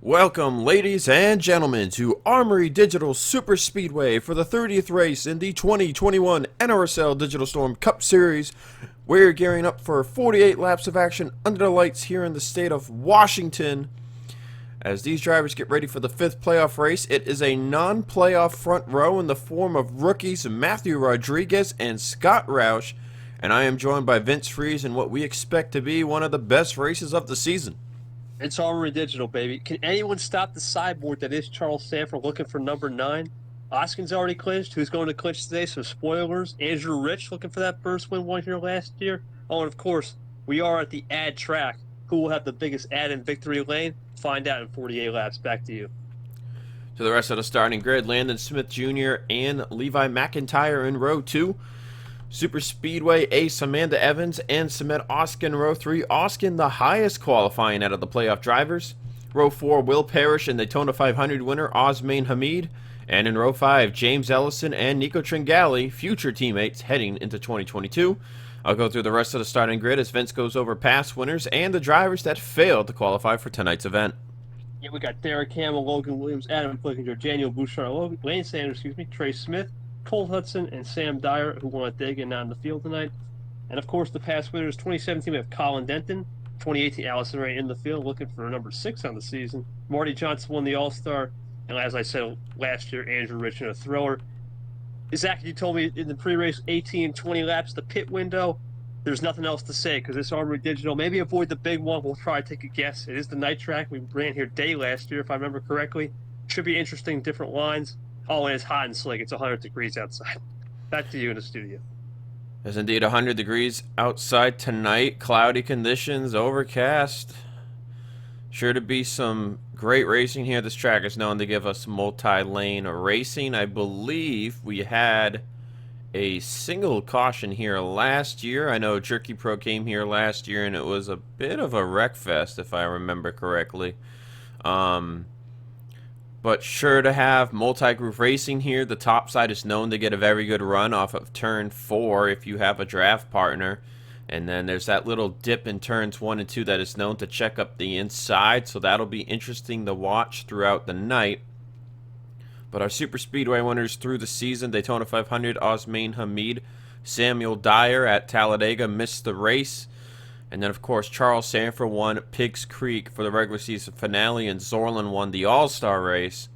Welcome, ladies and gentlemen, to Armory Digital Superspeedway for the 30th race in the 2021 NRSL Digital Storm Cup Series. We're gearing up for 48 laps of action under the lights here in the state of Washington. As these drivers get ready for the 5th playoff race, it is a non-playoff front row in the form of rookies Matthew Rodriguez and Scott Roush, and I am joined by Vince Freeze in what we expect to be one of the best races of the season. It's Armory Digital, baby. Can anyone stop the sideboard that is Charles Sandfer looking for number 9? Ozkan's already clinched. Who's going to clinch today? Some spoilers. Andrew Rich looking for that first win one here last year. Oh, and of course, we are at the ad track. Who will have the biggest ad in victory lane? Find out in 48 laps. Back to you. To the rest of the starting grid, Landon Smith Jr. and Levi McIntyre in row 2. Super Speedway ace Amanda Evans and Samet Ozkan row 3. Ozkan the highest qualifying out of the playoff drivers. Row 4, Will Parrish and Daytona 500 winner Osman Hamid. And in row 5, James Ellison and Nico Tringali, future teammates heading into 2022. I'll go through the rest of the starting grid as Vince goes over past winners and the drivers that failed to qualify for tonight's event. Yeah, we got Derek Hamill, Logan Williams, Adam Flickinger, Daniel Bouchard, Lane Sanders, Trey Smith, Cole Hudson, and Sam Dyer, who won at Dig and not in the field tonight. And, of course, the past winners, 2017, we have Colin Denton. 2018, Allison Ray in the field, looking for number 6 on the season. Marty Johnson won the All-Star. And as I said last year, Andrew Rich in a thriller. Zach, you told me in the pre-race 18, 20 laps, the pit window. There's nothing else to say because this Armory Digital, maybe avoid the big one. We'll try to take a guess. It is the night track. We ran here day last year, if I remember correctly. Should be interesting, different lines. Oh, and it's hot and slick. It's 100 degrees outside. Back to you in the studio. There's indeed 100 degrees outside tonight. Cloudy conditions, overcast. Sure to be some great racing here. This track is known to give us multi-lane racing. I believe we had a single caution here last year. I know Jerky Pro came here last year and it was a bit of a wreck fest if I remember correctly. But sure to have multi-groove racing here. The top side is known to get a very good run off of turn 4 if you have a draft partner. And then there's that little dip in turns 1 and 2 that is known to check up the inside. So that'll be interesting to watch throughout the night. But our Super Speedway winners through the season, Daytona 500, Osman Hamid, Samuel Dyer at Talladega missed the race. And then, of course, Charles Sandfer won Pigs Creek for the regular season finale, and Zorlin won the All-Star race.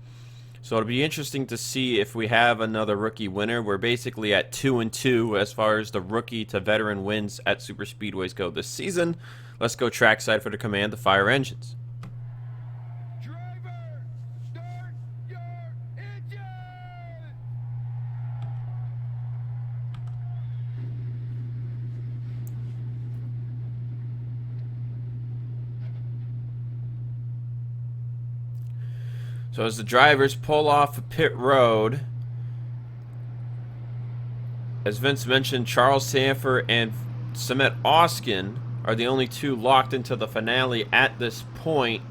So it'll be interesting to see if we have another rookie winner. We're basically at 2-2 as far as the rookie to veteran wins at Super Speedways go this season. Let's go trackside for the command to fire engines. So as the drivers pull off pit road, as Vince mentioned, Charles Sandfer and Samet Ozkan are the only two locked into the finale at this point.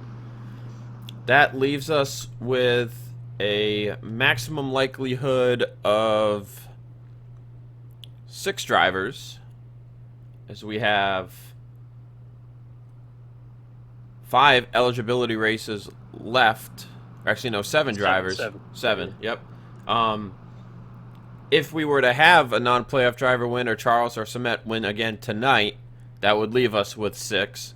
That leaves us with a maximum likelihood of 6 drivers, as we have 5 eligibility races left. Actually, no, 7 drivers. Seven. Yep. If we were to have a non-playoff driver win or Charles or Samet win again tonight, that would leave us with 6.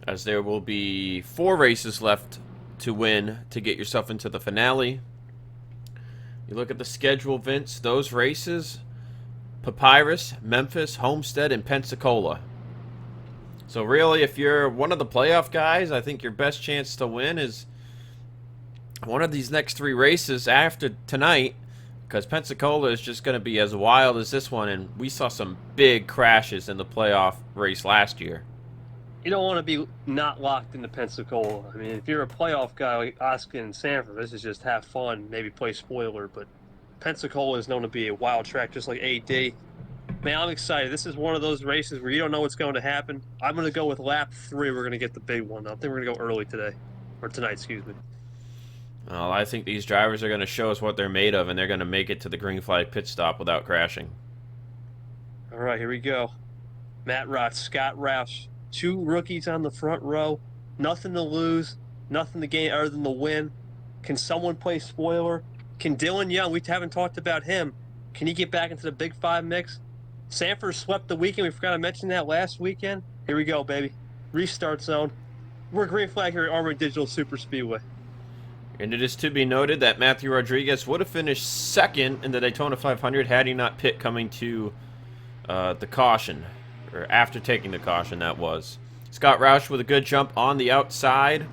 As there will be 4 races left to win to get yourself into the finale. You look at the schedule, Vince. Those races, Papyrus, Memphis, Homestead, and Pensacola. So really, if you're one of the playoff guys, I think your best chance to win is one of these next 3 races after tonight, because Pensacola is just going to be as wild as this one, and we saw some big crashes in the playoff race last year. You don't want to be not locked into Pensacola. I mean, if you're a playoff guy like Ozkan and Sandfer, this is just have fun, maybe play spoiler, but Pensacola is known to be a wild track just like AD. Man, I'm excited. This is one of those races where you don't know what's going to happen. I'm going to go with lap 3. We're going to get the big one. I think we're going to go early today, or tonight, excuse me. Well, I think these drivers are going to show us what they're made of, and they're going to make it to the green flag pit stop without crashing. All right, here we go. Matt Rott, Scott Roush, 2 rookies on the front row. Nothing to lose. Nothing to gain other than the win. Can someone play spoiler? Can Dylan Young, we haven't talked about him, can he get back into the Big Five mix? Sandfer swept the weekend. We forgot to mention that last weekend. Here we go, baby. Restart zone. We're green flag here at Armory Digital Superspeedway. And it is to be noted that Matthew Rodriguez would have finished second in the Daytona 500 had he not pit coming to the caution, or after taking the caution, that was. Scott Roush with a good jump on the outside.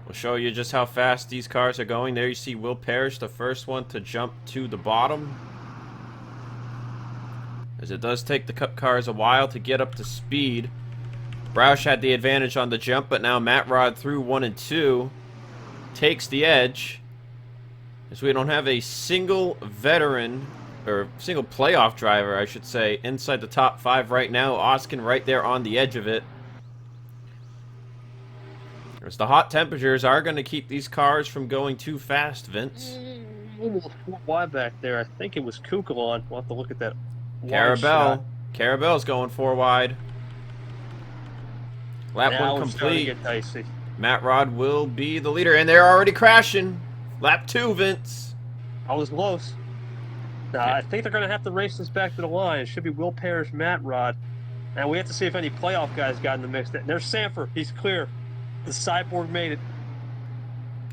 We'll show you just how fast these cars are going. There you see Will Parrish, the first one to jump to the bottom, as it does take the Cup cars a while to get up to speed. Roush had the advantage on the jump, but now Matt Rod through 1 and 2 takes the edge, as we don't have a single veteran, or single playoff driver, I should say, inside the top 5 right now. Ozkan right there on the edge of it. As the hot temperatures are going to keep these cars from going too fast, Vince. Why back there? I think it was Kukulon. We'll have to look at that. Carabel's going 4 wide. Lap 1 complete. Get dicey. Matt Rod will be the leader, and they're already crashing. Lap 2, Vince. I was close. I think they're going to have to race this back to the line. It should be Will Parrish, Matt Rod. And we have to see if any playoff guys got in the mix. There's Sandfer. He's clear. The Cyborg made it.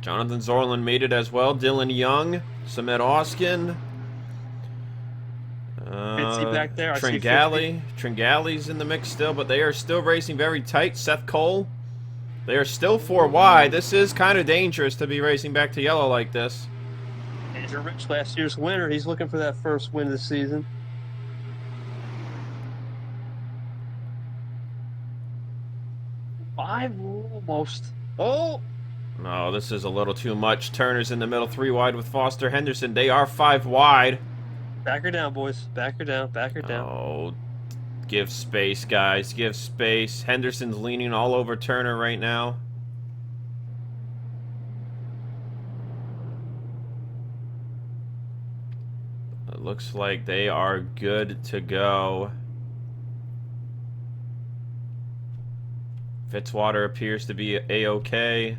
Jonathan Zorlin made it as well. Dylan Young, Samet Ozkan. Fitzy back there. Tringali's in the mix still, but they are still racing very tight. Seth Cole, they are still 4 wide. This is kind of dangerous to be racing back to yellow like this. Andrew Rich, last year's winner. He's looking for that first win of the season. Almost. Oh! No, this is a little too much. Turner's in the middle, 3 wide with Foster Henderson. They are 5 wide. Back her down, boys. Back her down. Back her down. Oh, give space, guys. Give space. Henderson's leaning all over Turner right now. It looks like they are good to go. Fitzwater appears to be A-OK.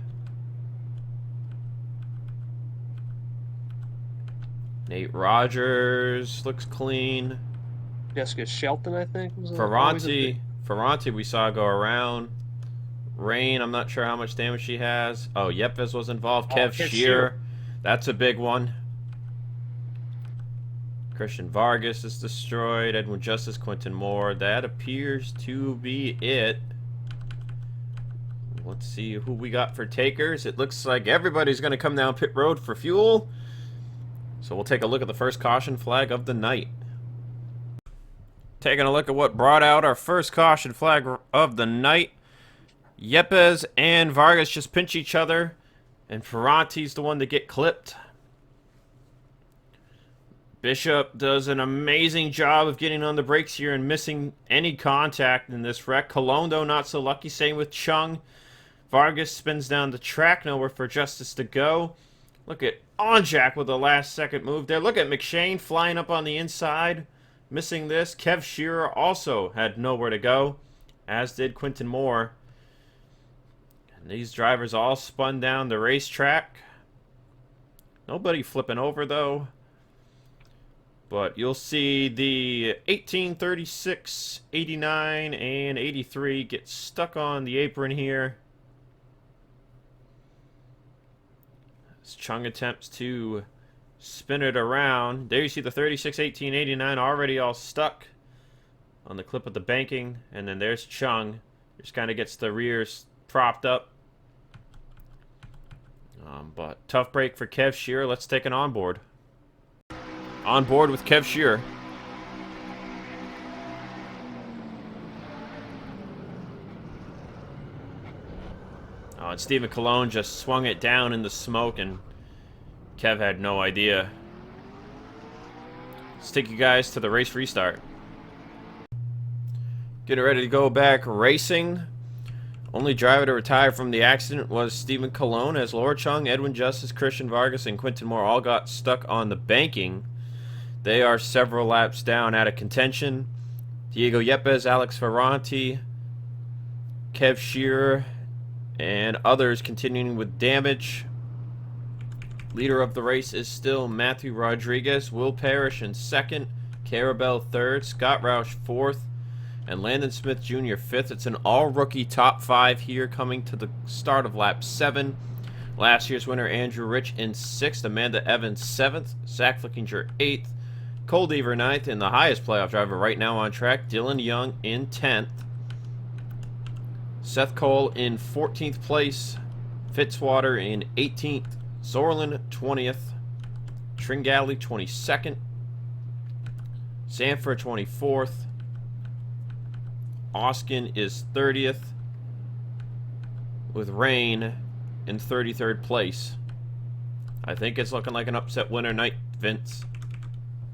Nate Rogers looks clean. Jessica Shelton, I think. Ferranti we saw go around. Rain, I'm not sure how much damage she has. Oh, Yepes was involved. Kev Shearer. That's a big one. Christian Vargas is destroyed. Edwin Justice, Quentin Moore. That appears to be it. Let's see who we got for takers. It looks like everybody's going to come down pit road for fuel. So we'll take a look at the first caution flag of the night. Taking a look at what brought out our first caution flag of the night. Yepes and Vargas just pinch each other, and Ferranti's the one to get clipped. Bishop does an amazing job of getting on the brakes here and missing any contact in this wreck. Colondo not so lucky, same with Chung. Vargas spins down the track, nowhere for Justice to go. Look at Onjak with the last second move there. Look at McShane flying up on the inside, missing this. Kev Shearer also had nowhere to go, as did Quentin Moore. And these drivers all spun down the racetrack. Nobody flipping over though. But you'll see the 18, 36, 89, and 83 get stuck on the apron here. As Chung attempts to spin it around. There you see the 36, 18, 89 already all stuck on the clip of the banking. And then there's Chung. Just kind of gets the rears propped up. But tough break for Kev Shearer. Let's take an onboard. On board with Kev Shearer. Oh, and Stephen Colon just swung it down in the smoke, and Kev had no idea. Let's take you guys to the race restart. Getting ready to go back racing. Only driver to retire from the accident was Stephen Colon, as Laura Chung, Edwin Justice, Christian Vargas, and Quentin Moore all got stuck on the banking. They are several laps down out of contention. Diego Yepes, Alex Ferranti, Kev Shearer, And others continuing with damage. Leader of the race is still Matthew Rodriguez. Will Parrish in second. Carabel third. Scott Roush fourth. And Landon Smith Jr. fifth. It's an all-rookie top 5 here coming to the start of lap 7. Last year's winner Andrew Rich in 6th. Amanda Evans 7th. Zach Flickinger 8th. Cole Deaver 9th. And the highest playoff driver right now on track, Dylan Young in 10th. Seth Cole in 14th place. Fitzwater in 18th. Zorlin 20th. Tringali 22nd. Sandfer 24th. Ozkan is 30th. With Rain in 33rd place. I think it's looking like an upset winner night, Vince.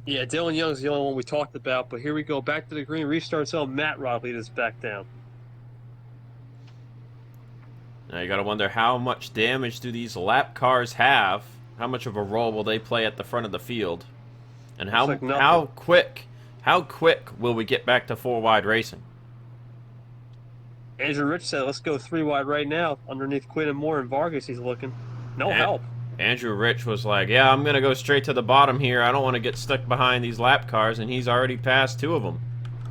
Yeah, Dylan Young's the only one we talked about, but here we go. Back to the green. Restart zone. Matt Rod lead us back down. Now you gotta wonder, how much damage do these lap cars have? How much of a role will they play at the front of the field? And how quick will we get back to 4 wide racing? Andrew Rich said, let's go 3 wide right now. Underneath Quinn and Moore and Vargas, he's looking. No help. Andrew Rich was like, yeah, I'm gonna go straight to the bottom here. I don't want to get stuck behind these lap cars, and he's already passed 2 of them.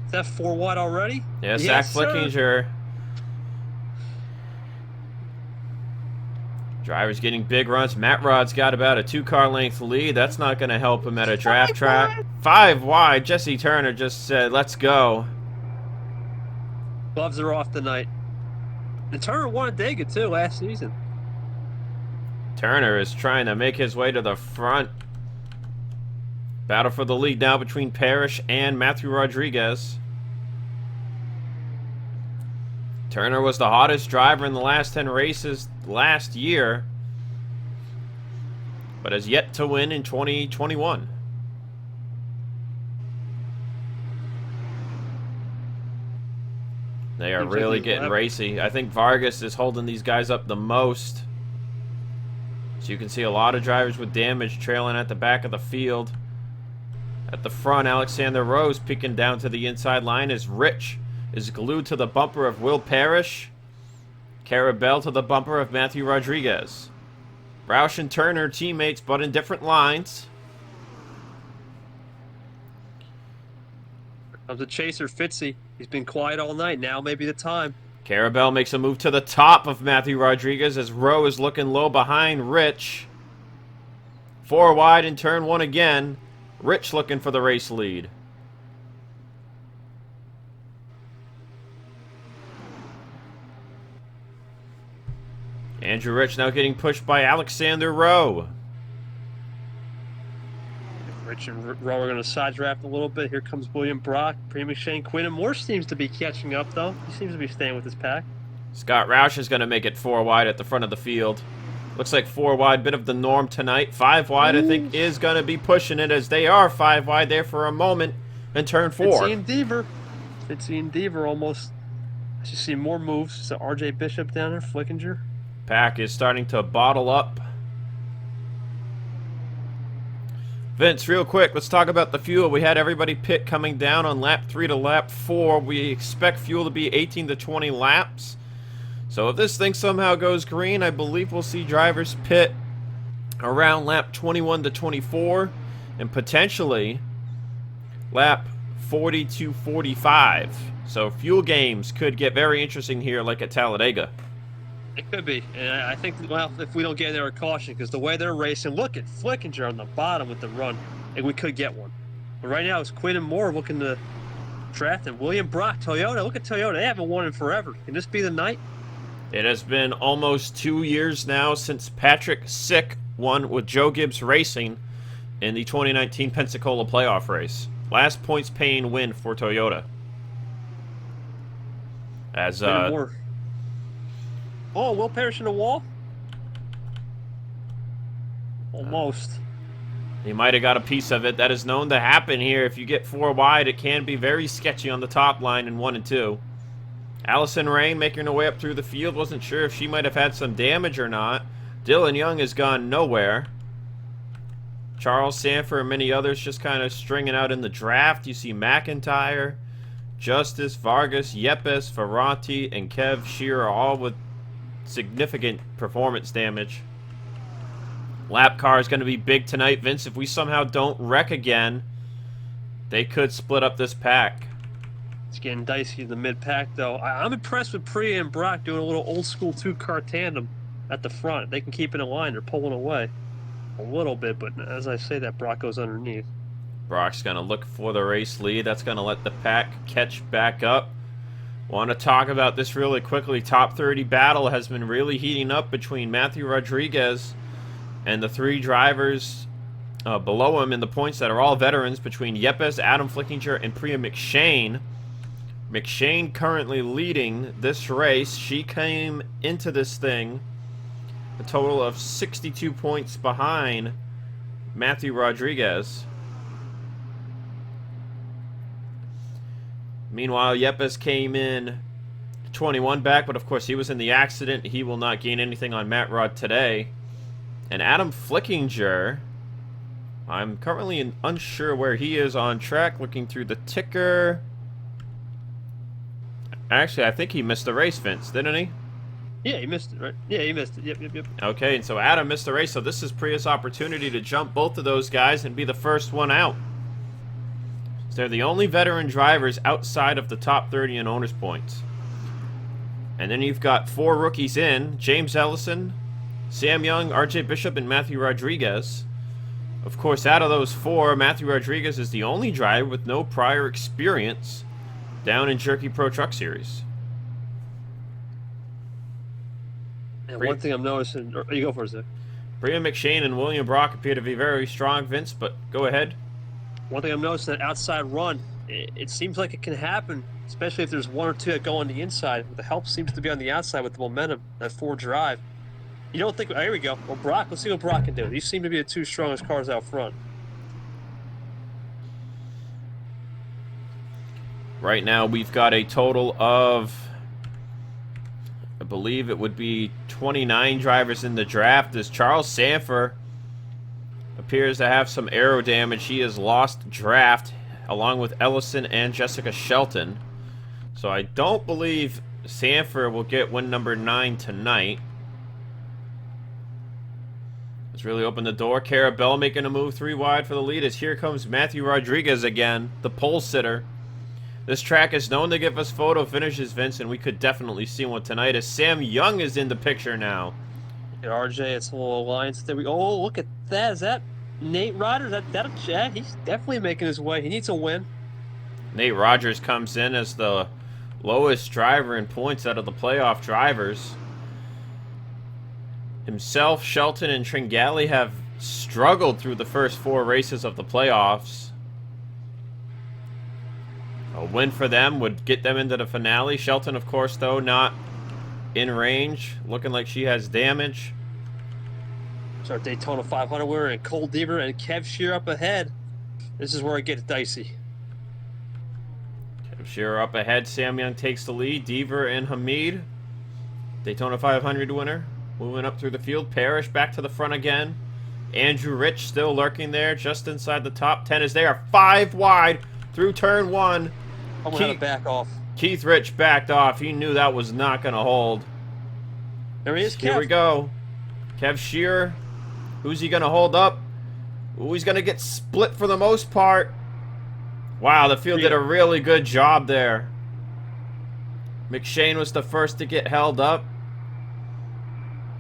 Is that 4 wide already? Yeah, Zach Flickinger. Driver's getting big runs. Matt Rod's got about a 2-car length lead. That's not going to help him at a draft track. 5 wide. Jesse Turner just said, let's go. Gloves are off tonight. And Turner won at Dega, too, last season. Turner is trying to make his way to the front. Battle for the lead now between Parrish and Matthew Rodriguez. Turner was the hottest driver in the last 10 races last year, but has yet to win in 2021. They are really getting racy. I think Vargas is holding these guys up the most. So you can see a lot of drivers with damage trailing at the back of the field. At the front, Alexander Rose peeking down to the inside line as Rich is glued to the bumper of Will Parrish. Carabel to the bumper of Matthew Rodriguez. Roush and Turner teammates, but in different lines. Here comes the chaser, Fitzy. He's been quiet all night. Now may be the time. Carabel makes a move to the top of Matthew Rodriguez as Rowe is looking low behind Rich. 4 wide in turn 1 again. Rich looking for the race lead. Andrew Rich now getting pushed by Alexander Rowe. Rich and Rowe are going to side draft a little bit. Here comes William Brock. Prima Shane Quinn. And Moore seems to be catching up, though. He seems to be staying with his pack. Scott Roush is going to make it 4 wide at the front of the field. Looks like 4 wide, bit of the norm tonight. 5 wide, I think, is going to be pushing it as they are 5 wide there for a moment in turn 4. Fitzy and Deaver almost. I should see more moves. So RJ Bishop down there, Flickinger. Pack is starting to bottle up. Vince, real quick, let's talk about the fuel. We had everybody pit coming down on lap 3 to lap 4. We expect fuel to be 18 to 20 laps. So if this thing somehow goes green, I believe we'll see drivers pit around lap 21 to 24 and potentially lap 40 to 45. So fuel games could get very interesting here like at Talladega. It could be. And I think, well, if we don't get there a caution, because the way they're racing, look at Flickinger on the bottom with the run, and we could get one. But right now it's Quinn and Moore looking to draft, and William Brock, Toyota. Look at Toyota. They haven't won in forever. Can this be the night? It has been almost 2 years now since Patrick Sick won with Joe Gibbs Racing in the 2019 Pensacola playoff race. Last points paying win for Toyota. As Oh, Will Parrish in the wall? Almost. He might have got a piece of it. That is known to happen here. If you get 4 wide, it can be very sketchy on the top line in 1 and 2. Allison Rain making her way up through the field. Wasn't sure if she might have had some damage or not. Dylan Young has gone nowhere. Charles Sandfer and many others just kind of stringing out in the draft. You see McIntyre, Justice, Vargas, Yepes, Ferranti, and Kev Shearer all with significant performance damage. Lap car is going to be big tonight, Vince. If we somehow don't wreck again, they could split up this pack. It's getting dicey in the mid-pack, though. I'm impressed with Priya and Brock doing a little old-school two-car tandem at the front. They can keep it in line. They're pulling away a little bit, but as I say that, Brock goes underneath. Brock's going to look for the race lead. That's going to let the pack catch back up. Want to talk about this really quickly. Top 30 battle has been really heating up between Matthew Rodriguez and the three drivers below him in the points that are all veterans, between Yepes, Adam Flickinger, and Priya McShane. McShane currently leading this race. She came into this thing a total of 62 points behind Matthew Rodriguez. Meanwhile, Yepes came in 21 back, but of course he was in the accident. He will not gain anything on Matt Rod today. And Adam Flickinger, I'm currently unsure where he is on track. Looking through the ticker. Actually, I think he missed the race, Vince, didn't he? Yeah, he missed it, right? Yeah, he missed it. Yep. Okay, and so Adam missed the race, so this is Priya's opportunity to jump both of those guys and be the first one out. So they're the only veteran drivers outside of the top 30 in owners points. And then you've got 4 rookies in: James Ellison, Sam Young, RJ Bishop, and Matthew Rodriguez. Of course, out of those 4, Matthew Rodriguez is the only driver with no prior experience down in Jerky Pro Truck Series. And one thing I'm noticing, you go for it, Zach. Priya McShane and William Brock appear to be very strong, Vince, but go ahead. One thing I'm noticing, that outside run, it seems like it can happen, especially if there's 1 or 2 that go on the inside. The help seems to be on the outside with the momentum, that 4 drive. You don't think, oh, here we go. Well, Brock, let's see what Brock can do. These seem to be the 2 strongest cars out front. Right now, we've got a total of, I believe it would be 29 drivers in the draft, as Charles Sandfer appears to have some aero damage. He has lost draft along with Ellison and Jessica Shelton. So I don't believe Sandfer will get win number 9 tonight. Let's really open the door. Cara Bell making a move 3 wide for the lead, as here comes Matthew Rodriguez again, the pole sitter. This track is known to give us photo finishes, Vince, and we could definitely see one tonight, as Sam Young is in the picture now. At RJ, it's a little alliance there. Oh, look at that. Is that Nate Rogers? That Chad? He's definitely making his way. He needs a win. Nate Rogers comes in as the lowest driver in points out of the playoff drivers. Himself, Shelton, and Tringali have struggled through the first 4 races of the playoffs. A win for them would get them into the finale. Shelton, of course, though, not in range. Looking like she has damage. So our Daytona 500 winner, and Cole Deaver and Kev Shear up ahead. This is where it gets dicey. Kev Shear up ahead. Sam Young takes the lead. Deaver and Hamid, Daytona 500 winner, moving up through the field. Parrish back to the front again. Andrew Rich still lurking there just inside the top 10, as they are 5 wide through turn 1. I'm going to back off. Keith Rich backed off. He knew that was not going to hold. There he is, Kev. Here we go. Kev Shear. Who's he going to hold up? Ooh, he's going to get split for the most part. Wow, the field did a really good job there. McShane was the first to get held up.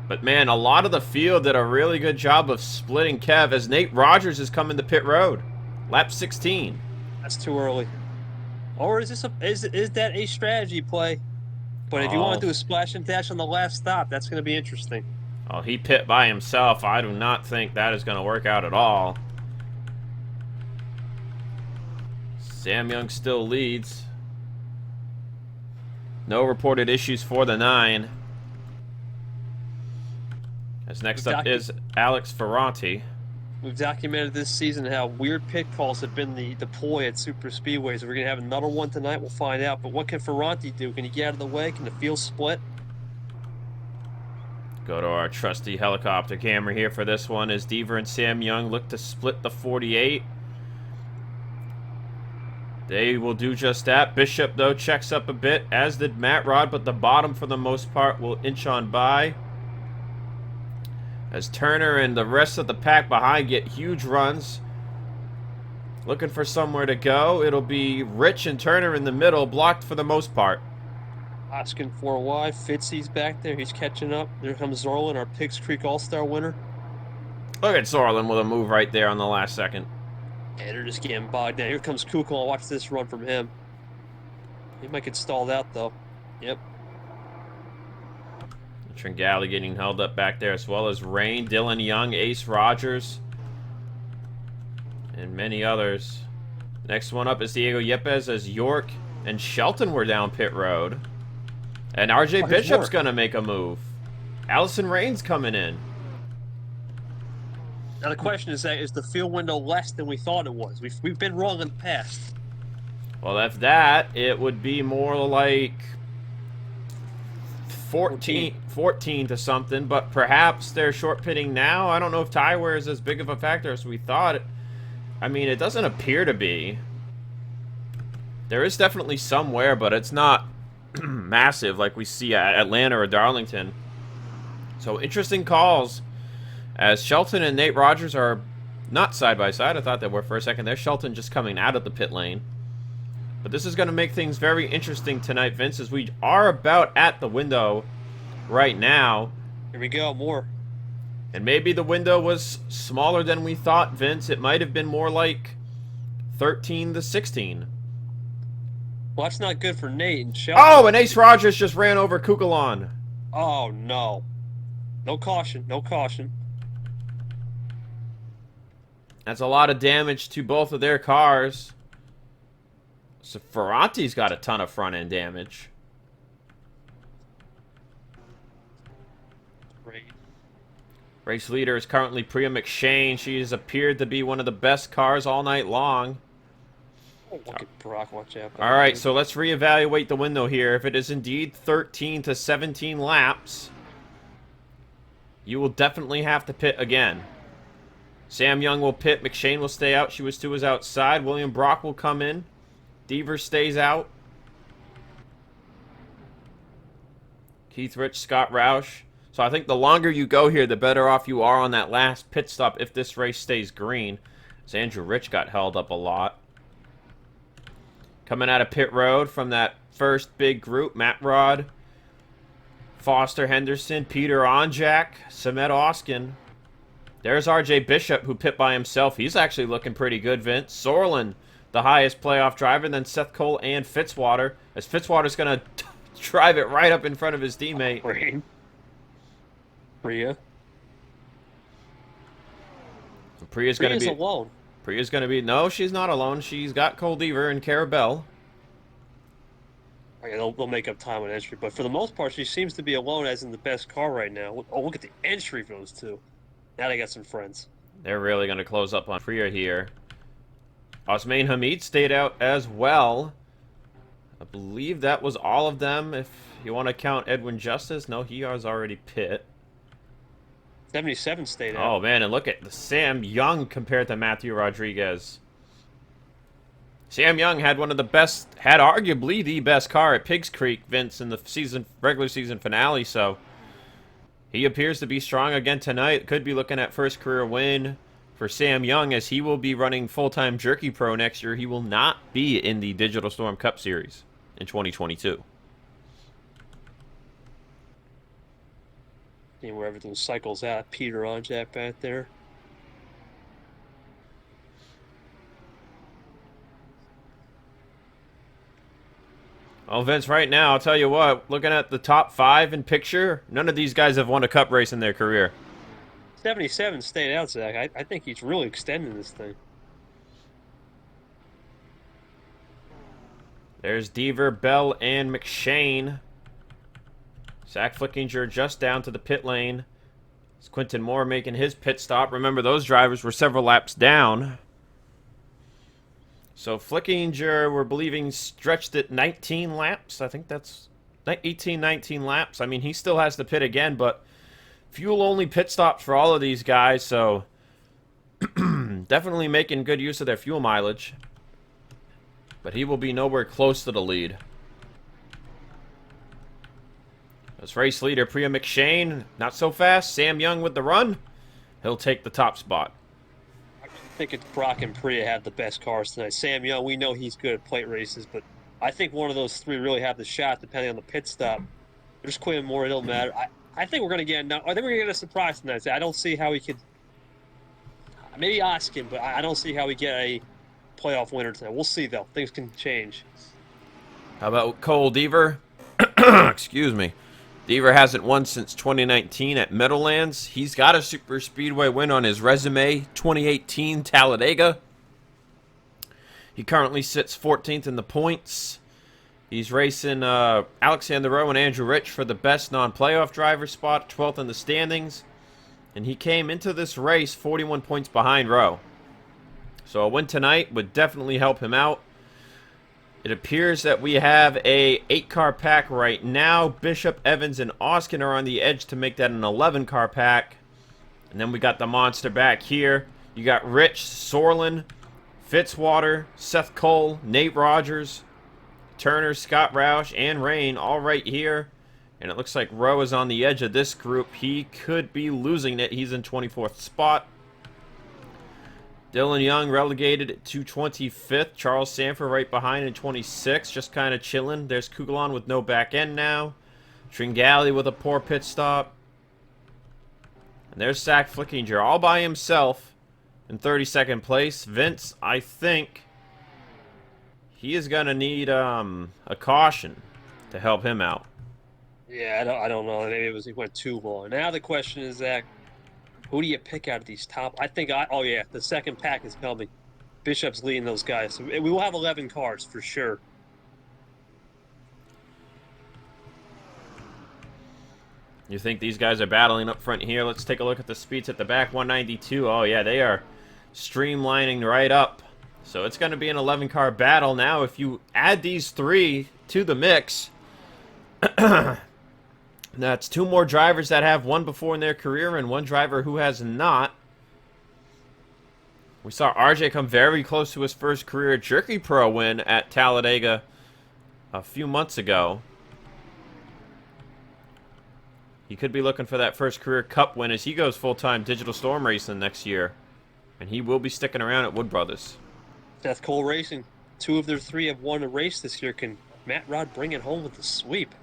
But man, a lot of the field did a really good job of splitting Kev, as Nate Rogers is coming to pit road. Lap 16. That's too early. Or is that a strategy play? But if you want to do a splash and dash on the last stop, that's going to be interesting. Oh, he pit by himself. I do not think that is going to work out at all. Sam Young still leads. No reported issues for the 9. As next up is Alex Ferranti. We've documented this season how weird pit calls have been the ploy at super speedways. We're going to have another one tonight. We'll find out. But what can Ferranti do? Can he get out of the way? Can the field split? Go to our trusty helicopter camera here for this one, as Deaver and Sam Young look to split the 48. They will do just that. Bishop, though, checks up a bit, as did Matt Rod, but the bottom, for the most part, will inch on by. As Turner and the rest of the pack behind get huge runs. Looking for somewhere to go. It'll be Rich and Turner in the middle, blocked for the most part. Ozkan 4 wide. Fitzy's back there. He's catching up. There comes Zorlin, our Picks Creek All-Star winner. Look at Zorlin with a move right there on the last second. And they're just getting bogged down. Here comes Kukul. Watch this run from him. He might get stalled out, though. Yep. Tringali getting held up back there, as well as Rain, Dylan Young, Ace Rogers, and many others. Next one up is Diego Yepes, as York and Shelton were down pit road. And RJ Bishop's going to make a move. Allison Rain's coming in. Now the question is the field window less than we thought it was? We've been wrong in the past. Well, if that, it would be more like 14 to something, but perhaps they're short pitting now. I don't know if tie wear is as big of a factor as we thought. I mean, it doesn't appear to be. There is definitely some wear, but it's not massive like we see at Atlanta or Darlington. So interesting calls, as Shelton and Nate Rogers are not side by side. I thought they were for a second. There's Shelton just coming out of the pit lane. But this is going to make things very interesting tonight, Vince, as we are about at the window right now. Here we go, more. And maybe the window was smaller than we thought, Vince. It might have been more like 13 to 16. Well, that's not good for Nate and Shelton. Oh, and Ace Rogers just ran over Kukulon. Oh, no. No caution, no caution. That's a lot of damage to both of their cars. So Ferranti's got a ton of front-end damage. Great. Race leader is currently Priya McShane. She has appeared to be one of the best cars all night long. Oh, look at Brock, watch out. All right, so let's reevaluate the window here. If it is indeed 13 to 17 laps, you will definitely have to pit again. Sam Young will pit. McShane will stay out. She was to his outside. William Brock will come in. Deaver stays out. Keith Rich, Scott Roush. So I think the longer you go here, the better off you are on that last pit stop if this race stays green. As Andrew Rich got held up a lot. Coming out of pit road from that first big group, Matt Rod, Foster Henderson, Peter Onjak, Samet Ozkan. There's RJ Bishop, who pit by himself. He's actually looking pretty good, Vince. Sorlin, the highest playoff driver, then Seth Cole and Fitzwater, as Fitzwater's going to drive it right up in front of his teammate. Priya. Priya's going to be alone. Priya's going to be... No, she's not alone. She's got Cole Deaver and Cara Bell. Okay, they'll make up time on entry, but for the most part, she seems to be alone as in the best car right now. Oh, look at the entry for those two. Now they got some friends. They're really going to close up on Priya here. Osman Hamid stayed out as well. I believe that was all of them. If you want to count Edwin Justice, no, he has already pit. 77 stayed out. Oh, man, and look at the Sam Young compared to Matthew Rodriguez. Sam Young had one of the best, had arguably the best car at Pigs Creek, Vince, in the regular season finale, so he appears to be strong again tonight. Could be looking at first career win for Sam Young, as he will be running full-time Jerky Pro next year. He will not be in the Digital Storm Cup Series in 2022. Where everything cycles out. Peter Onjak back there. Well, Vince, right now, I'll tell you what, looking at the top 5 in picture, none of these guys have won a cup race in their career. 77 stayed out, Zach. I think he's really extending this thing. There's Deaver, Bell, and McShane. Zach Flickinger just down to the pit lane. It's Quinton Moore making his pit stop. Remember, those drivers were several laps down. So Flickinger, we're believing, stretched it 19 laps. I think that's 18, 19 laps. I mean, he still has to pit again, but fuel-only pit stops for all of these guys, so definitely making good use of their fuel mileage. but he will be nowhere close to the lead. As race leader, Priya McShane, not so fast. Sam Young with the run. He'll take the top spot. I think it's Brock and Priya have the best cars tonight. Sam Young, we know he's good at plate races, but I think one of those three really have the shot depending on the pit stop. There's Quinn Moore, it don't matter. I think we're going to get a surprise tonight. I don't see how we could, maybe Ozkan, but I don't see how we get a playoff winner tonight. We'll see, though. Things can change. How about Cole Deaver? Excuse me. Deaver hasn't won since 2019 at Meadowlands. He's got a super speedway win on his resume, 2018 Talladega. He currently sits 14th in the points. He's racing Alexander Rowe and Andrew Rich for the best non-playoff driver spot, 12th in the standings. And he came into this race 41 points behind Rowe. So a win tonight would definitely help him out. It appears that we have a 8-car pack right now. Bishop, Evans, and Ozkan are on the edge to make that an 11-car pack. And then we got the monster back here. You got Rich, Sorlin, Fitzwater, Seth Cole, Nate Rogers, Turner, Scott Roush, and Rain all right here. And it looks like Rowe is on the edge of this group. He could be losing it. He's in 24th spot. Dylan Young relegated to 25th. Charles Sandfer right behind in 26th. Just kind of chilling. There's Kugelon with no back end now. Tringali with a poor pit stop. And there's Zach Flickinger all by himself in 32nd place. Vince, I think he is going to need a caution to help him out. Yeah, I don't know. Maybe he went too long. Now the question is, Zach, who do you pick out of these top? Oh yeah, the second pack is coming. Bishop's leading those guys. So we will have 11 cars for sure. You think these guys are battling up front here? Let's take a look at the speeds at the back. 192. Oh yeah, they are streamlining right up. So it's going to be an 11-car battle now. If you add these three to the mix, that's two more drivers that have won before in their career and one driver who has not. We saw RJ come very close to his first career Jerky Pro win at Talladega a few months ago. He could be looking for that first career Cup win as he goes full-time Digital Storm racing next year. And he will be sticking around at Wood Brothers. Seth Cole Racing, 2 of their 3 have won a race this year. Can Matt Rod bring it home with the sweep?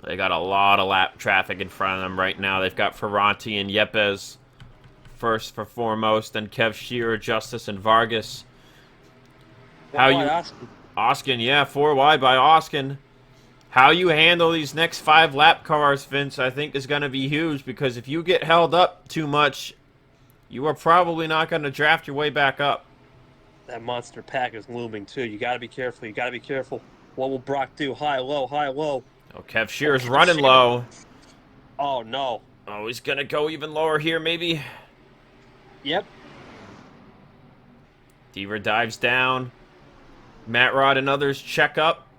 They got a lot of lap traffic in front of them right now. They've got Ferranti and Yepes first for foremost, then Kev Shearer, Justice, and Vargas. Ozkan, yeah, 4 wide by Ozkan. How you handle these next 5 lap cars, Vince, I think is going to be huge, because if you get held up too much, you are probably not going to draft your way back up. That monster pack is looming, too. You got to be careful. You got to be careful. What will Brock do? High, low, high, low. Oh, Kev Shearer's running low. Oh, no. Oh, he's going to go even lower here, maybe. Yep. Deaver dives down. Matt Rod and others check up.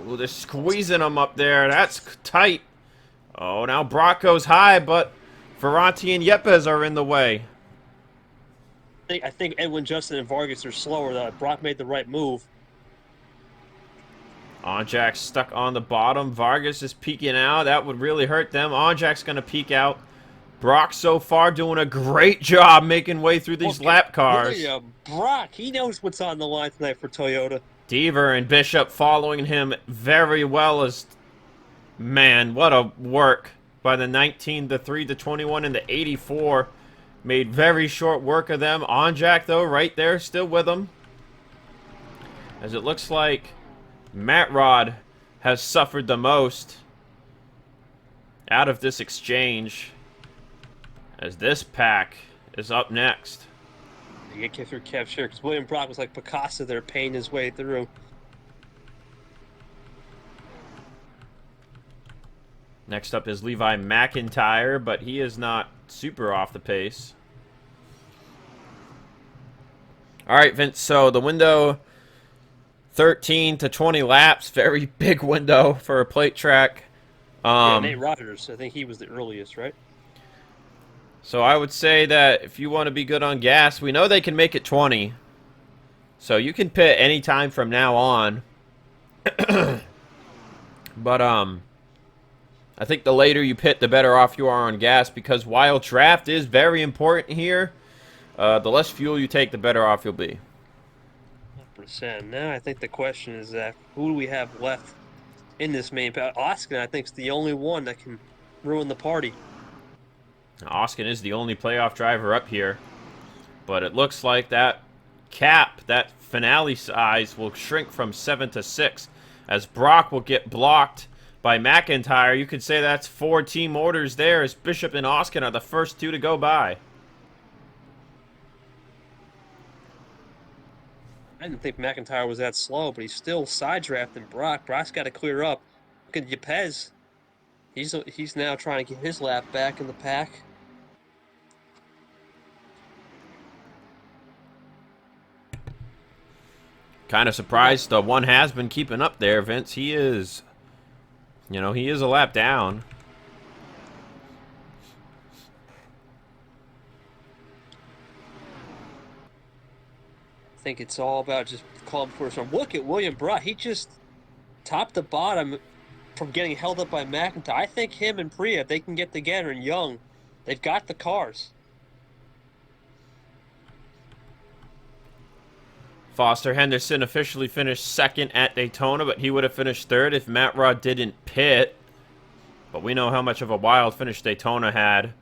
Ooh, they're squeezing him up there. That's tight. Oh, now Brock goes high, but Ferranti and Yepes are in the way. I think Edwin, Justin, and Vargas are slower. Brock made the right move. Onjak's stuck on the bottom. Vargas is peeking out. That would really hurt them. Onjak's going to peek out. Brock so far doing a great job making way through these lap cars. Brock, he knows what's on the line tonight for Toyota. Deaver and Bishop following him very well. As man, what a work by the 19, the 3, the 21, and the 84. Made very short work of them. Onjak, though, right there, still with them. As it looks like Matt Rod has suffered the most out of this exchange, as this pack is up next. You get through Kev Shearer, because William Brock was like Picasso there, paying his way through. Next up is Levi McIntyre, but he is not super off the pace. All right, Vince, so the window, 13 to 20 laps, very big window for a plate track. Yeah, Nate Rogers, I think he was the earliest, right? So I would say that if you want to be good on gas, we know they can make it 20. So you can pit any time from now on. But I think the later you pit, the better off you are on gas, because while draft is very important here, the less fuel you take, the better off you'll be. 100%. Now I think the question is that who do we have left in this main pack? Ozkan, I think, is the only one that can ruin the party. Ozkan is the only playoff driver up here, but it looks like that cap, that finale size, will shrink from 7 to 6, as Brock will get blocked by McIntyre. You could say that's 4 team orders there, as Bishop and Ozkan are the first 2 to go by. I didn't think McIntyre was that slow, but he's still side drafting Brock. Brock's got to clear up. Look at Yepes. He's now trying to get his lap back in the pack. Kind of surprised the one has been keeping up there, Vince. He is, he is a lap down. I think it's all about just calling for some. Look at William Brock. He just top to bottom from getting held up by McIntyre. I think him and Priya, if they can get together and Young, they've got the cars. Foster Henderson officially finished second at Daytona, but he would have finished third if Matt Rod didn't pit. But we know how much of a wild finish Daytona had.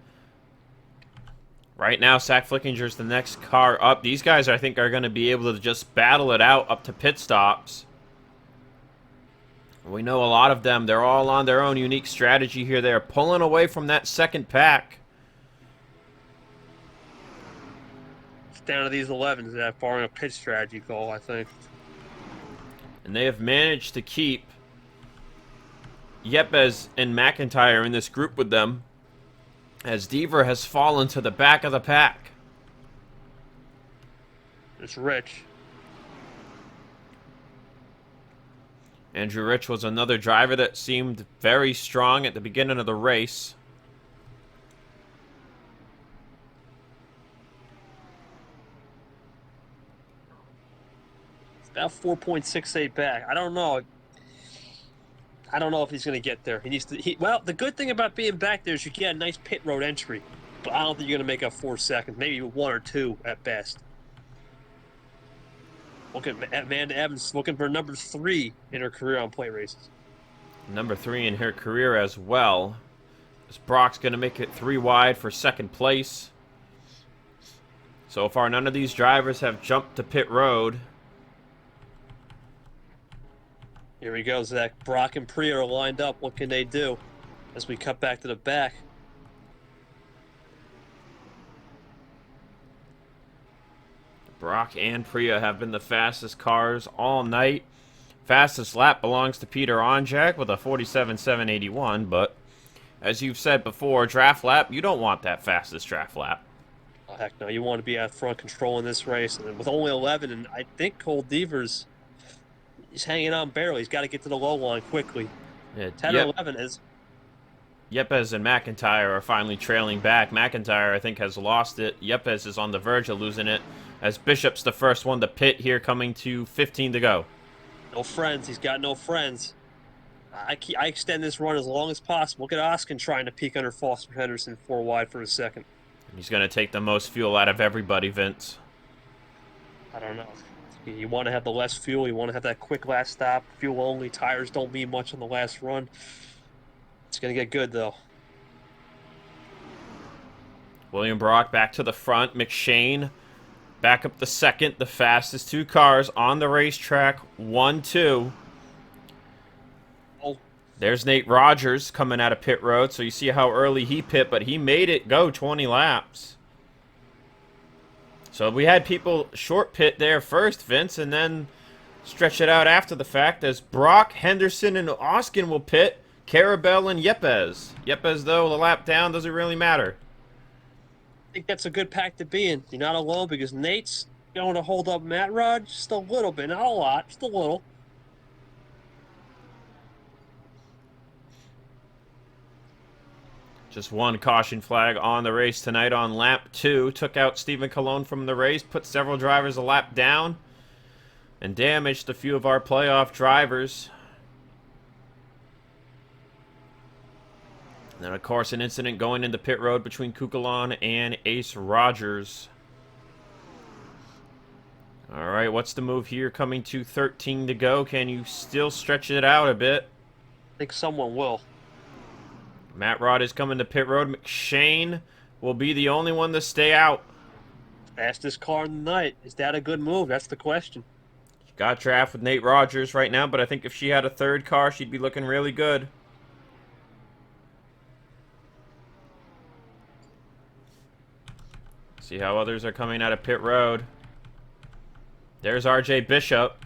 Right now, Zach Flickinger's the next car up. These guys, I think, are going to be able to just battle it out up to pit stops. We know a lot of them. They're all on their own unique strategy here. They're pulling away from that second pack. It's down to these 11s that barring a pit strategy call, I think. And they have managed to keep Yepes and McIntyre in this group with them, as Deaver has fallen to the back of the pack. It's Rich. Andrew Rich was another driver that seemed very strong at the beginning of the race. It's about 4.68 back. I don't know. I don't know if he's going to get there. He needs to. Well, the good thing about being back there is you get a nice pit road entry, but I don't think you're going to make up 4 seconds. Maybe 1 or 2 at best. Look at Amanda Evans looking for number 3 in her career on plate races. Number 3 in her career as well. As Brock's going to make it 3 wide for second place. So far, none of these drivers have jumped to pit road. Here we go, Zach. Brock and Priya are lined up. What can they do as we cut back to the back? Brock and Priya have been the fastest cars all night. Fastest lap belongs to Peter Onjak with a 47.781, but as you've said before, draft lap, you don't want that fastest draft lap. Oh, heck no, you want to be out front controlling this race. And with only 11, and I think Cole Devers, he's hanging on barely. He's got to get to the low line quickly. Yeah, 10 or 11 is. Yepes and McIntyre are finally trailing back. McIntyre, I think, has lost it. Yepes is on the verge of losing it, as Bishop's the first one to pit here, coming to 15 to go. No friends. He's got no friends. I extend this run as long as possible. Look at Ozkan trying to peek under Foster Henderson 4 wide for a second. He's going to take the most fuel out of everybody, Vince. I don't know. You want to have the less fuel. You want to have that quick last stop. Fuel only. Tires don't mean much on the last run. It's going to get good, though. William Brock back to the front. McShane back up the second. The fastest 2 cars on the racetrack. 1-2. Oh. There's Nate Rogers coming out of pit road. So you see how early he pit, but he made it go 20 laps. So we had people short pit there first, Vince, and then stretch it out after the fact, as Brock, Henderson, and Ozkan will pit. Carabel and Yepes. Yepes, though, the lap down doesn't really matter. I think that's a good pack to be in. You're not alone, because Nate's going to hold up Matt Rod just a little bit. Not a lot, just a little. Just one caution flag on the race tonight on lap 2. Took out Stephen Colon from the race, put several drivers a lap down, and damaged a few of our playoff drivers. And then, of course, an incident going into pit road between Kukulon and Ace Rogers. All right, what's the move here? Coming to 13 to go. Can you still stretch it out a bit? I think someone will. Matt Rod is coming to pit road. McShane will be the only one to stay out. Fastest car in the night. Is that a good move? That's the question. She got draft with Nate Rogers right now, but I think if she had a third car, she'd be looking really good. See how others are coming out of pit road. There's RJ Bishop.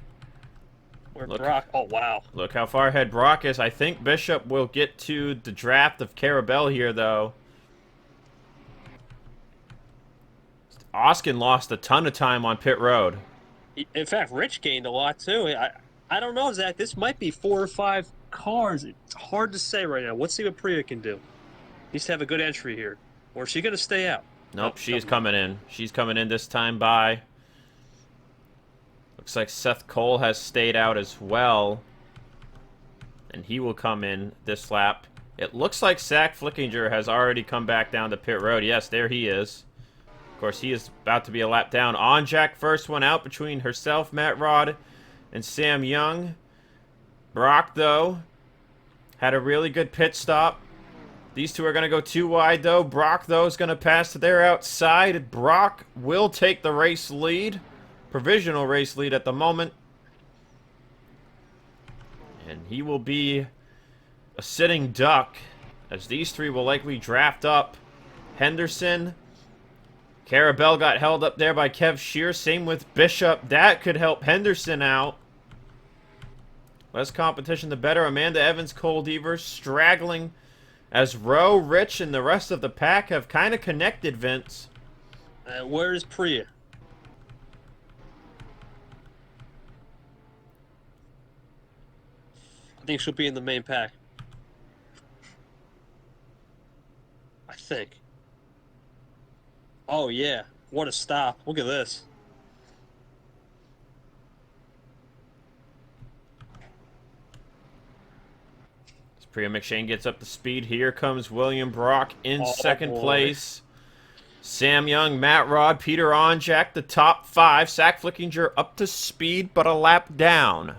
Where Brock? Oh, wow. Look how far ahead Brock is. I think Bishop will get to the draft of Carabelle here, though. Ozkan lost a ton of time on pit road. In fact, Rich gained a lot, too. I don't know, Zach. This might be 4 or 5 cars. It's hard to say right now. Let's see what Priya can do. Needs to have a good entry here. Or is she going to stay out? Nope, she's coming in. She's coming in this time by. Looks like Seth Cole has stayed out as well. And he will come in this lap. It looks like Zach Flickinger has already come back down to pit road. Yes, there he is. Of course, he is about to be a lap down. On Jack, first one out between herself, Matt Rod, and Sam Young. Brock, though, had a really good pit stop. These two are going to go too wide, though. Brock, though, is going to pass to their outside. Brock will take the race lead. Provisional race lead at the moment. And he will be a sitting duck, as these three will likely draft up. Henderson. Carabelle got held up there by Kev Shear. Same with Bishop. That could help Henderson out. Less competition, the better. Amanda Evans, Cole Devers straggling as Rowe, Rich, and the rest of the pack have kind of connected, Vince. Where is Priya? I think she'll be in the main pack. I think. Oh, yeah. What a stop. Look at this. As Priya McShane gets up to speed, here comes William Brock in second place. Sam Young, Matt Rod, Peter Onjak, the top 5. Zach Flickinger up to speed, but a lap down.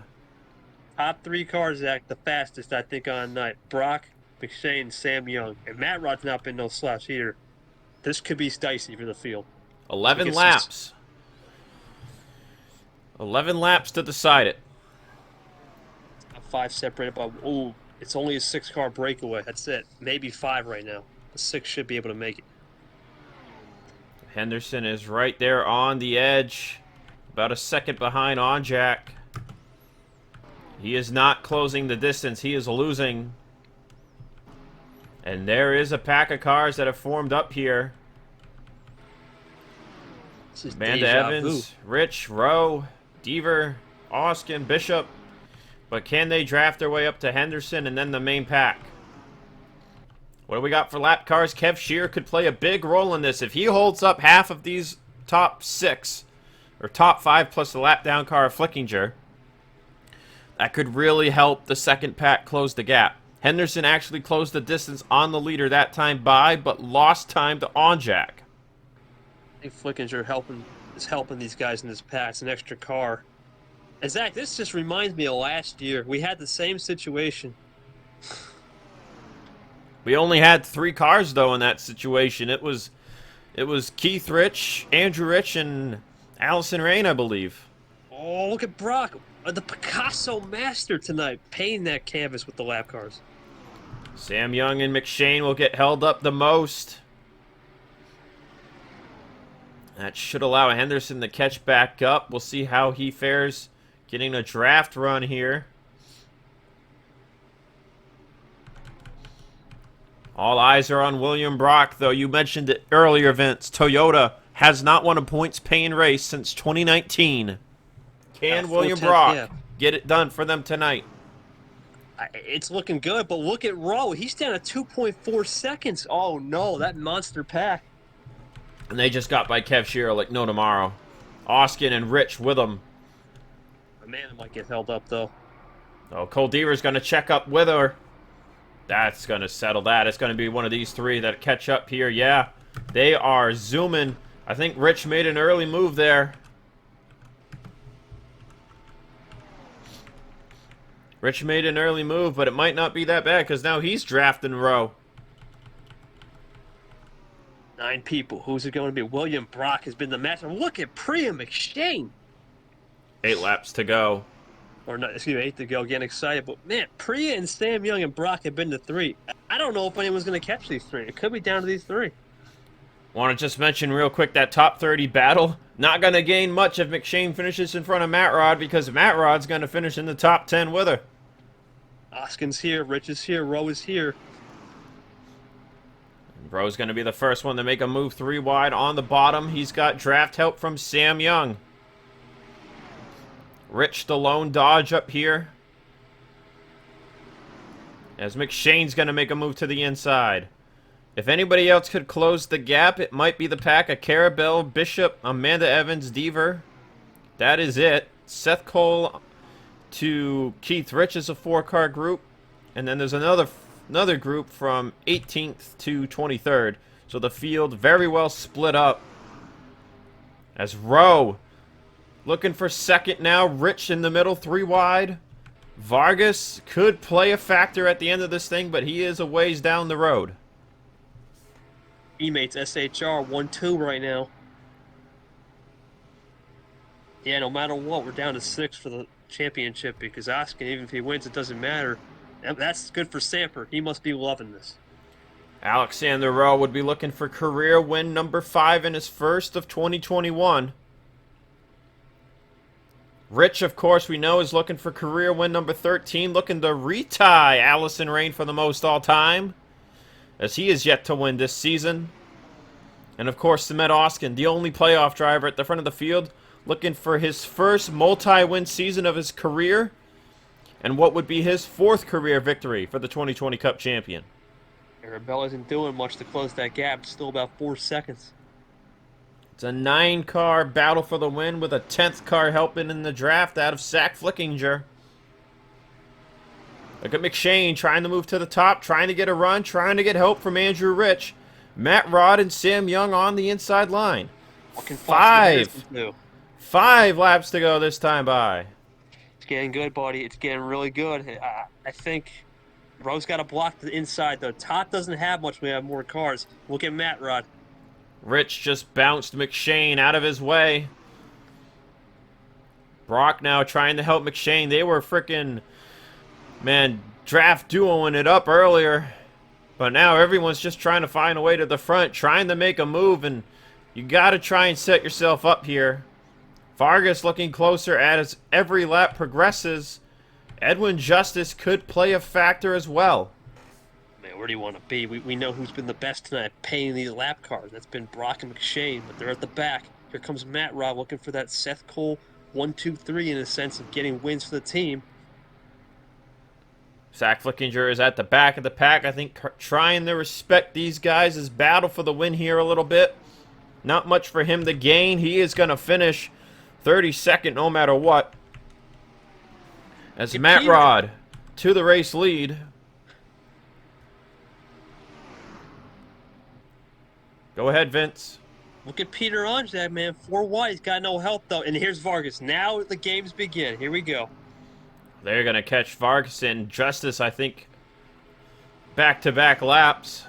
Top 3 cars, Zach, the fastest, I think, on night. Brock, McShane, Sam Young. And Matt Rod's not been no slouch either. This could be dicey for the field. 11 laps. 11 laps to decide it. 5 separated by... Ooh, it's only a 6-car breakaway. That's it. Maybe 5 right now. The 6 should be able to make it. Henderson is right there on the edge. About a second behind Onjak. He is not closing the distance. He is losing. And there is a pack of cars that have formed up here. Amanda Evans, Rich, Rowe, Deaver, Ozkan, Bishop. But can they draft their way up to Henderson and then the main pack? What do we got for lap cars? Kev Shear could play a big role in this. If he holds up half of these top 6, or top 5 plus the lap down car of Flickinger, that could really help the second pack close the gap. Henderson actually closed the distance on the leader that time by, but lost time to Onjak. I think Flickinger is helping these guys in this pack. It's an extra car. And Zach, this just reminds me of last year. We had the same situation. We only had 3 cars, though, in that situation. It was Keith Rich, Andrew Rich, and Allison Rain, I believe. Oh, look at Brock. The Picasso master tonight, painting that canvas with the lap cars. Sam Young and McShane will get held up the most. That should allow Henderson to catch back up. We'll see how he fares getting a draft run here. All eyes are on William Brock, though. You mentioned it earlier, Vince. Toyota has not won a points-paying race since 2019. Can William Brock get it done for them tonight? It's looking good, but look at Rowe. He's down at 2.4 seconds. Oh, no, that monster pack. And they just got by Kev Shearer like no tomorrow. Ozkan and Rich with them. Amanda might get held up, though. Oh, Cole Deaver's going to check up with her. That's going to settle that. It's going to be one of these three that catch up here. Yeah, they are zooming. I think Rich made an early move there. Rich made an early move, but it might not be that bad because now he's drafting Rowe. 9 people. Who's it going to be? William Brock has been the master. Look at Priya McShane. 8 laps to go. Or not, excuse me, 8 to go. Getting excited. But, man, Priya and Sam Young and Brock have been to 3. I don't know if anyone's going to catch these 3. It could be down to these 3. Want to just mention real quick that top 30 battle. Not going to gain much if McShane finishes in front of Matt Rod because Matt Rod's going to finish in the top 10 with her. Ozkan's here. Rich is here. Rowe is here. Bro's going to be the first one to make a move 3 wide on the bottom. He's got draft help from Sam Young. Rich the lone dodge up here. As McShane's going to make a move to the inside. If anybody else could close the gap, it might be the pack of Carabelle, Bishop, Amanda Evans, Deaver. That is it. Seth Cole to Keith Rich is a 4-car group. And then there's another group from 18th to 23rd. So the field very well split up. As Rowe looking for second now. Rich in the middle, 3 wide. Vargas could play a factor at the end of this thing, but he is a ways down the road. Teammates SHR 1-2 right now. Yeah, no matter what, we're down to 6 for the championship because Ozkan, even if he wins, it doesn't matter. That's good for Sandfer. He must be loving this. Alexander Rowe would be looking for career win number 5 in his first of 2021. Rich, of course, we know is looking for career win number 13, looking to retie Allison Rain for the most all-time, as he is yet to win this season. And, of course, Samet Ozkan, the only playoff driver at the front of the field, looking for his first multi-win season of his career, and what would be his 4th career victory for the 2020 Cup champion. Arabella isn't doing much to close that gap. Still about 4 seconds. It's a 9-car battle for the win with a 10th car helping in the draft out of Zach Flickinger. Look at McShane trying to move to the top, trying to get a run, trying to get help from Andrew Rich. Matt Rod and Sam Young on the inside line. 5 laps to go this time by. It's getting good, buddy. It's getting really good. I think Rowe's got to block the inside, though. Top doesn't have much. We have more cars. Look at Matt Rod. Rich just bounced McShane out of his way. Brock now trying to help McShane. They were freaking, man, draft duoing it up earlier. But now everyone's just trying to find a way to the front, trying to make a move, and you got to try and set yourself up here. Vargas looking closer as every lap progresses. Edwin Justice could play a factor as well. Man, where do you want to be? We know who's been the best tonight at paying these lap cars. That's been Brock and McShane, but they're at the back. Here comes Matt Robb looking for that Seth Cole 1-2-3 in a sense of getting wins for the team. Zach Flickinger is at the back of the pack. I think trying to respect these guys' battle for the win here a little bit. Not much for him to gain. He is going to finish 32nd no matter what. As Matt Rod to the race lead. Go ahead, Vince. Look at Peter Onjak, man. 4 wide. He's got no help, though. And here's Vargas. Now the games begin. Here we go. They're going to catch Vargas and Justice, I think, back-to-back laps.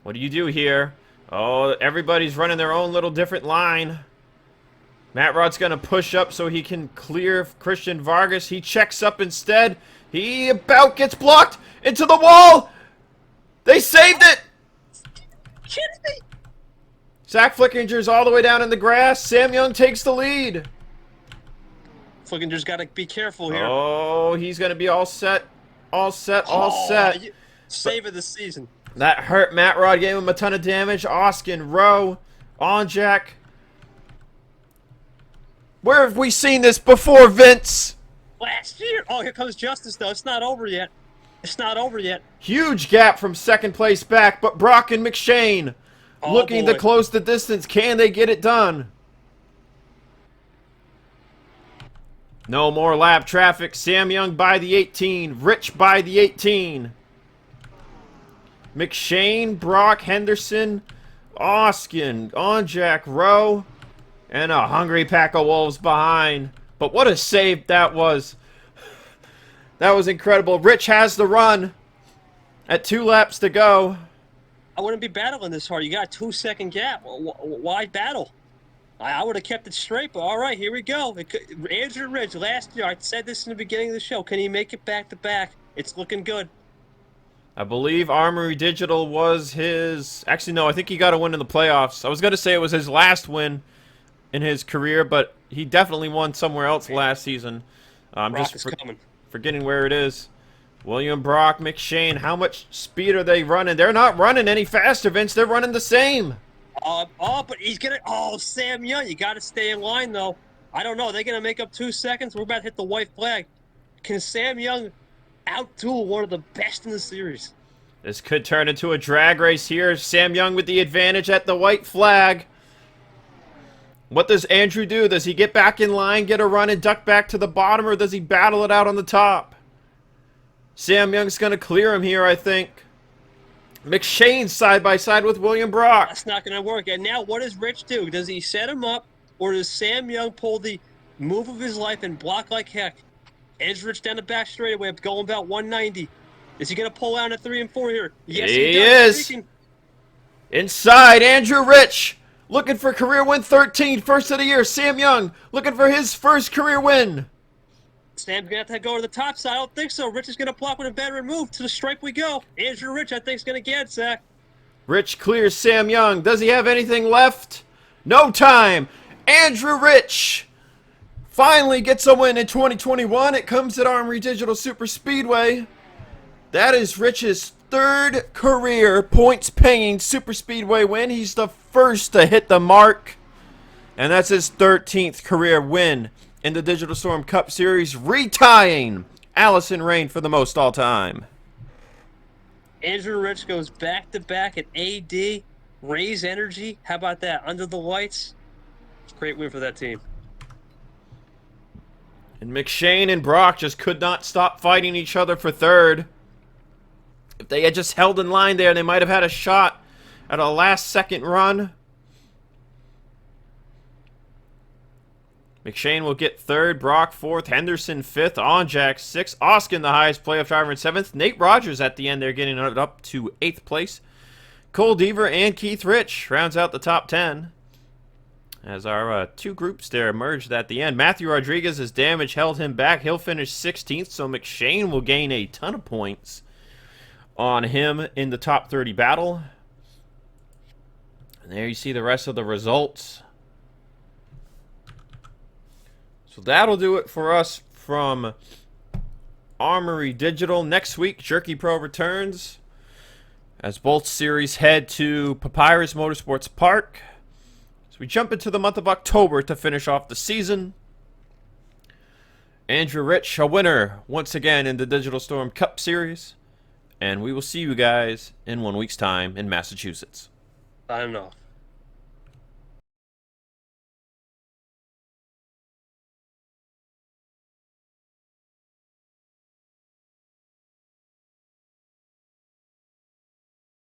What do you do here? Oh, everybody's running their own little different line. Matt Rod's going to push up so he can clear Christian Vargas. He checks up instead. He about gets blocked into the wall. They saved it. Kidding me? Zach Flickinger's all the way down in the grass. Sam Young takes the lead. Flickinger's got to be careful here. Oh, he's going to be all set. All set. Save of the season. That hurt Matt Rod. Gave him a ton of damage. Ozkan, Rowe, Onjak. Where have we seen this before, Vince? last year. Oh, here comes Justice, though. It's not over yet. It's not over yet. Huge gap from second place back, but Brock and McShane looking to boy. close the distance. Can they get it done? No more lap traffic. Sam Young by the 18. Rich by the 18. McShane, Brock, Henderson, Ozkan, Onjak, Rowe, and a hungry pack of wolves behind. But what a save that was. That was incredible. Rich has the run at 2 laps to go. I wouldn't be battling this hard. You got a 2-second gap. Why battle? I would have kept it straight, but all right, here we go. Andrew Rich, last year, I said this in the beginning of the show. Can he make it back-to-back? It's looking good. I believe Armory Digital was his... Actually, no, I think he got a win in the playoffs. I was going to say it was his last win in his career, but he definitely won somewhere else last season. I'm Brock just is coming. forgetting where it is. William Brock, McShane, how much speed are they running? They're not running any faster, Vince. They're running the same. But he's gonna. Oh, Sam Young, you got to stay in line though. I don't know. They're gonna make up 2 seconds. We're about to hit the white flag. Can Sam Young outduel one of the best in the series? This could turn into a drag race here. Sam Young with the advantage at the white flag. What does Andrew do? Does he get back in line, get a run, and duck back to the bottom, or does he battle it out on the top? Sam Young's gonna clear him here, I think. McShane side by side with William Brock. That's not going to work. And now what does Rich do? Does he set him up, or does Sam Young pull the move of his life and block like heck? Edge Rich down the back straightaway, going about 190. Is he going to pull out at 3 and 4 here? Yes, he does. Is. Inside, Andrew Rich looking for career win 13, first of the year. Sam Young looking for his first career win. Sam's going to have to go to the top side. I don't think so. Rich is going to block with a veteran move. To the stripe we go. Andrew Rich, I think, is going to get it, Zach. Rich clears Sam Young. Does he have anything left? No time. Andrew Rich finally gets a win in 2021. It comes at Armory Digital Superspeedway. That is Rich's 3rd career points-paying Superspeedway win. He's the first to hit the mark. And that's his 13th career win in the Digital Storm Cup Series, retying Allison Rain for the most all-time. Andrew Rich goes back-to-back at AD. Raise energy. How about that? Under the lights. Great win for that team. And McShane and Brock just could not stop fighting each other for 3rd. If they had just held in line there, they might have had a shot at a last-second run. McShane will get 3rd, Brock 4th, Henderson 5th, Onjak 6th, Ozkan the highest playoff driver in 7th, Nate Rogers at the end there getting it up to 8th place. Cole Deaver and Keith Rich rounds out the top 10. As our 2 groups there emerged at the end. Matthew Rodriguez's damage held him back. He'll finish 16th, so McShane will gain a ton of points on him in the top 30 battle. And there you see the rest of the results. So that'll do it for us from Armory Digital. Next week, Jerky Pro returns as both series head to Papyrus Motorsports Park. So we jump into the month of October to finish off the season. Andrew Rich, a winner once again in the Digital Storm Cup Series. And we will see you guys in 1 week's time in Massachusetts. Signing off.